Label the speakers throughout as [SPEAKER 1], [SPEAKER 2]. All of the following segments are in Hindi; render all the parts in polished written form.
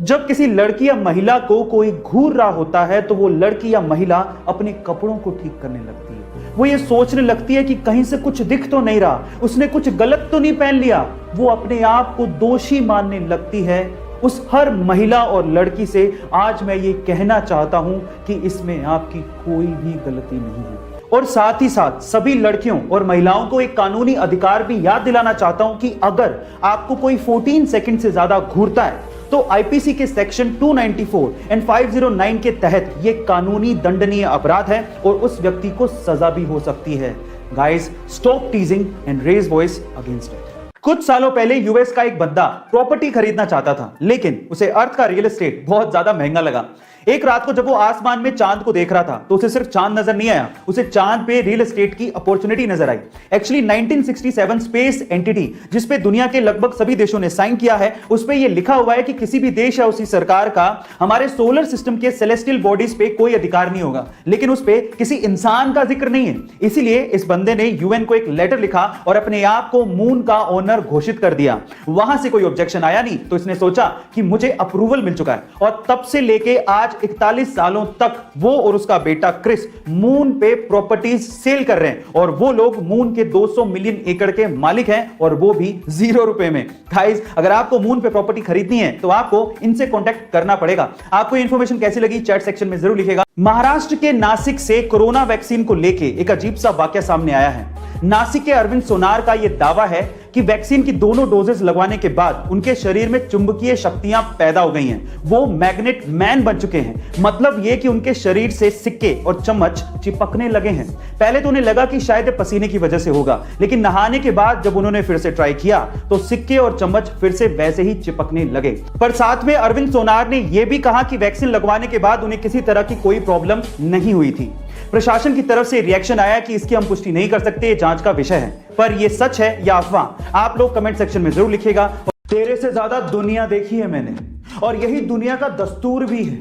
[SPEAKER 1] जब किसी लड़की या महिला को कोई घूर रहा होता है तो वो लड़की या महिला अपने कपड़ों को ठीक करने लगती है। वो ये सोचने लगती है कि कहीं से कुछ दिख तो नहीं रहा, उसने कुछ गलत तो नहीं पहन लिया। वो अपने आप को दोषी मानने लगती है। उस हर महिला और लड़की से आज मैं ये कहना चाहता हूं कि इसमें आपकी कोई भी गलती नहीं है। और साथ ही साथ सभी लड़कियों और महिलाओं को एक कानूनी अधिकार भी याद दिलाना चाहता हूं कि अगर आपको कोई 14 सेकंड से ज्यादा घूरता है तो आईपीसी के सेक्शन 294 एंड 509 के तहत यह कानूनी दंडनीय अपराध है और उस व्यक्ति को सजा भी हो सकती है। Guys, stop teasing and raise voice against it. कुछ सालों पहले यूएस का एक बंदा प्रॉपर्टी खरीदना चाहता था, लेकिन उसे अर्थ का रियल एस्टेट बहुत ज्यादा महंगा लगा। एक रात को जब वो आसमान में चांद को देख रहा था तो उसे सिर्फ चांद नजर नहीं आया, उसे चांद पे रियल एस्टेट की अपॉर्चुनिटी नजर आई। एक्चुअली 1967 स्पेस एंटिटी, जिस पे दुनिया के लगभग सभी देशों ने साइन किया है, उस पे ये लिखा हुआ है कि किसी भी देश या उसी सरकार का हमारे सोलर सिस्टम के सेलेस्टियल बॉडीज पे कोई अधिकार नहीं होगा, लेकिन उस पे किसी इंसान का जिक्र नहीं है। इसीलिए इस बंदे ने यूएन को एक लेटर लिखा और अपने आप को मून का ओनर घोषित कर दिया। वहां से कोई ऑब्जेक्शन आया नहीं, तो इसने सोचा कि मुझे अप्रूवल मिल चुका है। और तब से लेके आज 41 सालों तक वो और उसका बेटा क्रिस मून पे प्रॉपर्टीज सेल कर रहे हैं और वो लोग मून के 200 मिलियन एकड़ के मालिक हैं, और वो भी 0 रुपए में। गाइस, अगर आपको मून पे प्रॉपर्टी खरीदनी है तो आपको इनसे कांटेक्ट करना पड़ेगा। आपको इंफॉर्मेशन कैसी लगी चैट सेक्शन में जरूर लिखिएगा। महाराष्ट्र के नासिक से कोरोना वैक्सीन को लेके एक अजीब सा वाकया सामने आया है। नासिक के अरविंद सोनार का यह दावा है कि वैक्सीन की दोनों डोजेस लगवाने के बाद उनके शरीर में चुंबकीय शक्तियां पैदा हो गई हैं। वो मैग्नेट मैन बन चुके हैं। मतलब यह कि उनके शरीर से सिक्के और चम्मच चिपकने लगे हैं। पहले तो उन्हें लगा कि शायद पसीने की वजह से होगा, लेकिन नहाने के बाद जब उन्होंने फिर से ट्राई किया तो सिक्के और चम्मच फिर से वैसे ही चिपकने लगे। पर साथ में अरविंद सोनार ने यह भी कहा कि वैक्सीन लगवाने के बाद उन्हें किसी तरह की कोई प्रॉब्लम नहीं हुई थी। प्रशासन की तरफ से रिएक्शन आया कि इसकी हम पुष्टि नहीं कर सकते, जांच का विषय है। पर यह सच है या अफवाह, आप लोग कमेंट सेक्शन में जरूर लिखिएगा। तेरे से ज्यादा दुनिया देखी है मैंने, और यही दुनिया का दस्तूर भी है।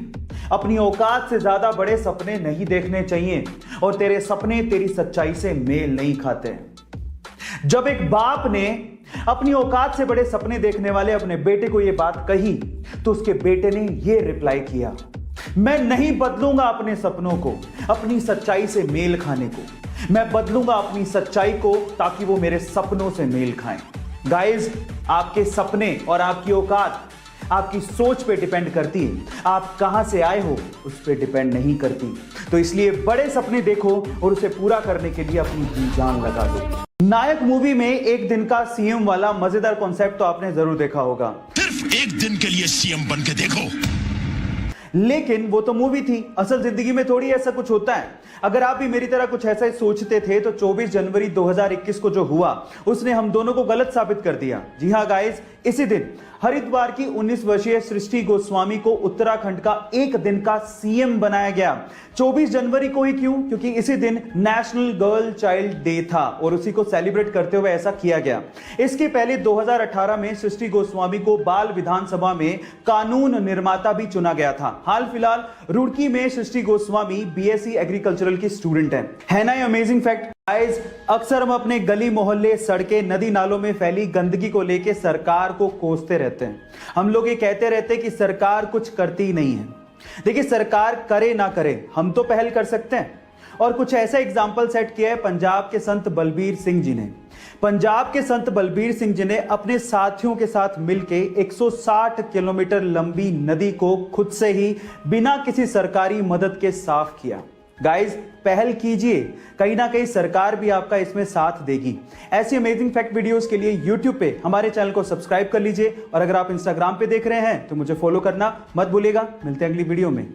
[SPEAKER 1] अपनी औकात से ज्यादा बड़े सपने नहीं देखने चाहिए, और तेरे सपने तेरी सच्चाई से मेल नहीं खाते। जब एक बाप ने अपनी औकात से बड़े सपने देखने वाले अपने बेटे को यह बात कही तो उसके बेटे ने यह रिप्लाई किया, मैं नहीं बदलूंगा अपने सपनों को अपनी सच्चाई से मेल खाने को। मैं बदलूंगा अपनी सच्चाई को ताकि वो मेरे सपनों से मेल खाएं। गाइस, आपके सपने और आपकी औकात आपकी सोच पे डिपेंड करती है। आप कहां से आए हो उस पे डिपेंड नहीं करती। तो इसलिए बड़े सपने देखो और उसे पूरा करने के लिए अपनी जी जान लगा दो। नायक मूवी में एक दिन का सीएम वाला मजेदार कॉन्सेप्ट तो आपने जरूर देखा होगा।
[SPEAKER 2] सिर्फ एक दिन के लिए सीएम बन के देखो।
[SPEAKER 1] लेकिन वो तो मूवी थी, असल जिंदगी में थोड़ी ऐसा कुछ होता है। अगर आप भी मेरी तरह कुछ ऐसा ही सोचते थे तो 24 जनवरी 2021 को जो हुआ उसने हम दोनों को गलत साबित कर दिया। जी हां गाइस, इसी दिन हरिद्वार की 19 वर्षीय सृष्टि गोस्वामी को उत्तराखंड का एक दिन का सीएम बनाया गया। 24 जनवरी को ही क्यों? क्योंकि इसी दिन नेशनल गर्ल चाइल्ड डे था और उसी को सेलिब्रेट करते हुए ऐसा किया गया। इसके पहले 2018 में सृष्टि गोस्वामी को बाल विधानसभा में कानून निर्माता भी चुना गया था। हाल फिलहाल रुड़की में सृष्टि गोस्वामी बीएससी एग्रीकल्चरल की स्टूडेंट है ना ये अमेजिंग फैक्ट। गाइस, अक्सर हम अपने गली मोहल्ले, सड़कें, नदी नालों में फैली गंदगी को लेकर सरकार को कोसते रहते हैं। हम लोग ये कहते रहते हैं कि सरकार कुछ करती ही नहीं है। देखिए, सरकार करे ना करे, हम तो पहल कर सकते हैं। और कुछ ऐसा एग्जाम्पल सेट किया है पंजाब के संत बलबीर सिंह जी ने। पंजाब के संत बलबीर सिंह जी ने अपने साथियों के साथ मिलकर 160 किलोमीटर लंबी नदी को खुद से ही बिना किसी सरकारी मदद के साफ किया। गाइस, पहल कीजिए, कहीं ना कहीं सरकार भी आपका इसमें साथ देगी। ऐसी अमेजिंग फैक्ट वीडियोस के लिए YouTube पे हमारे चैनल को सब्सक्राइब कर लीजिए, और अगर आप Instagram पे देख रहे हैं तो मुझे फॉलो करना मत भूलिएगा। मिलते हैं अगली वीडियो में।